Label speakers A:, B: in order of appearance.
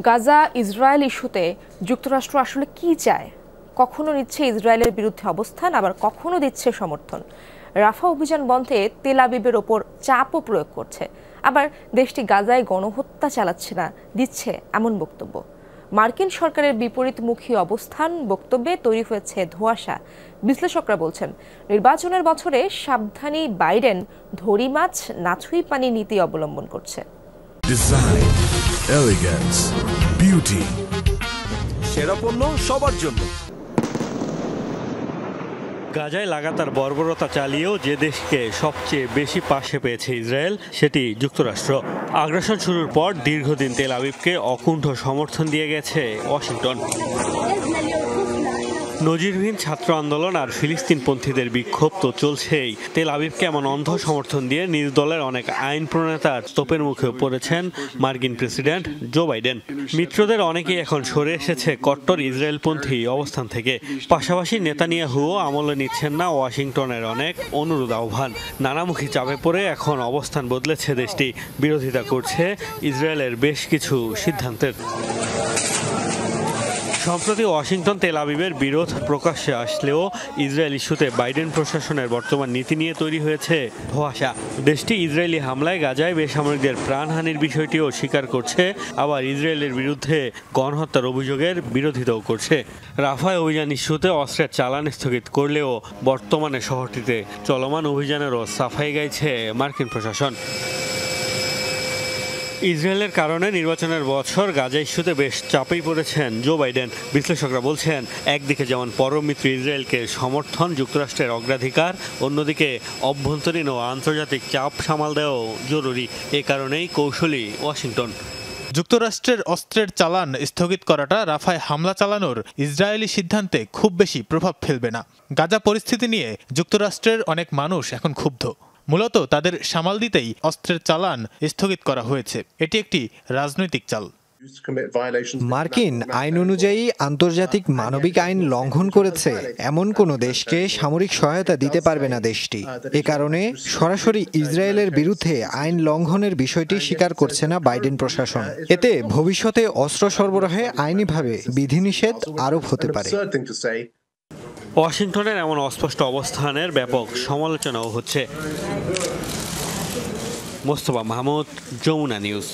A: Gaza Israel ইস্যুতে যুক্তরাষ্ট্র আসলে কি চায়? কখনো নিচ্ছে ইসরায়েলের বিরুদ্ধে অবস্থান, আবার কখনো দিচ্ছে সমর্থন। রাফা অভিযান বন্ধে তেল আবিবের ওপর চাপও প্রয়োগ করছে, আবার দেশটি গাজায় গণহত্যা চালাচ্ছে না, দিচ্ছে এমন বক্তব্য। মার্কিন সরকারের বিপরীতমুখী অবস্থান বক্তব্যে তৈরি হয়েছে ধোঁয়াশা। বিশ্লেষকরা বলছেন, নির্বাচনের বছরে সাবধানী বাইডেন ধরি মাছ নাছুই পানি নীতি অবলম্বন করছে।
B: ডিজাইন, এলিগেন্স, বিউটি,
C: সেরা পণ্য সবার জন্য।
D: গাজায় লাগাতার বর্বরতা চালিয়েও যে দেশকে সবচেয়ে বেশি পাশে পেয়েছে ইসরায়েল, সেটি যুক্তরাষ্ট্র। আগ্রাসন শুরুর পর দীর্ঘদিন তেল আবিবকে অকুণ্ঠ সমর্থন দিয়ে গেছে ওয়াশিংটন। নজিরবিহীন ছাত্র আন্দোলন আর ফিলিস্তিনপন্থীদের বিক্ষোভ তো চলছেই। তেল আবিবকে এমন অন্ধ সমর্থন দিয়ে নিজ দলের অনেক আইন প্রণেতার তোপের মুখে পড়েছেন মার্কিন প্রেসিডেন্ট জো বাইডেন। মিত্রদের অনেকেই এখন সরে এসেছে কট্টর ইসরায়েলপন্থী অবস্থান থেকে। পাশাপাশি নেতানিয়াহুও আমলে নিচ্ছেন না ওয়াশিংটনের অনেক অনুরোধ আহ্বান। নানামুখী চাপে পড়ে এখন অবস্থান বদলেছে দেশটি, বিরোধিতা করছে ইসরায়েলের বেশ কিছু সিদ্ধান্তের। সম্প্রতি ওয়াশিংটন তেল আবিবের বিরোধ প্রকাশ্যে আসলেও ইসরায়েল ইস্যুতে বাইডেন প্রশাসনের বর্তমান নীতি নিয়ে তৈরি হয়েছে ধোঁয়াশা। দেশটি ইসরায়েলি হামলায় গাজায় বেসামরিকদের প্রাণহানির বিষয়টিও স্বীকার করছে, আবার ইসরায়েলের বিরুদ্ধে গণহত্যার অভিযোগের বিরোধিতাও করছে। রাফায় অভিযান ইস্যুতে অস্ত্রের চালান স্থগিত করলেও বর্তমানে শহরটিতে চলমান অভিযানেরও সাফাই গাইছে মার্কিন প্রশাসন। ইসরায়েলের কারণে নির্বাচনের বছর গাজা ইস্যুতে বেশ চাপেই পড়েছেন জো বাইডেন। বিশ্লেষকরা বলছেন, একদিকে যেমন পরম মিত্র ইসরায়েলকে সমর্থন যুক্তরাষ্ট্রের অগ্রাধিকার, অন্যদিকে অভ্যন্তরীণ ও আন্তর্জাতিক চাপ সামাল দেওয়াও জরুরি। এ কারণেই কৌশলী ওয়াশিংটন।
E: যুক্তরাষ্ট্রের অস্ত্রের চালান স্থগিত করাটা রাফায় হামলা চালানোর ইসরায়েলি সিদ্ধান্তে খুব বেশি প্রভাব ফেলবে না। গাজা পরিস্থিতি নিয়ে যুক্তরাষ্ট্রের অনেক মানুষ এখন ক্ষুব্ধ। মূলত তাদের সামাল দিতেই অস্ত্রের চালান স্থগিত করা হয়েছে। এটি একটি রাজনৈতিক চাল।
F: মার্কিন আইন অনুযায়ী আন্তর্জাতিক মানবিক আইন লঙ্ঘন করেছে এমন কোনো দেশকে সামরিক সহায়তা দিতে পারবে না দেশটি। এ কারণে সরাসরি ইসরায়েলের বিরুদ্ধে আইন লঙ্ঘনের বিষয়টি স্বীকার করছে না বাইডেন প্রশাসন। এতে ভবিষ্যতে অস্ত্র সরবরাহে আইনিভাবে বিধিনিষেধ আরোপ হতে পারে।
D: ওয়াশিংটনের এমন অস্পষ্ট অবস্থানের ব্যাপক সমালোচনাও হচ্ছে। মোস্তফা মাহমুদ, যমুনা নিউজ।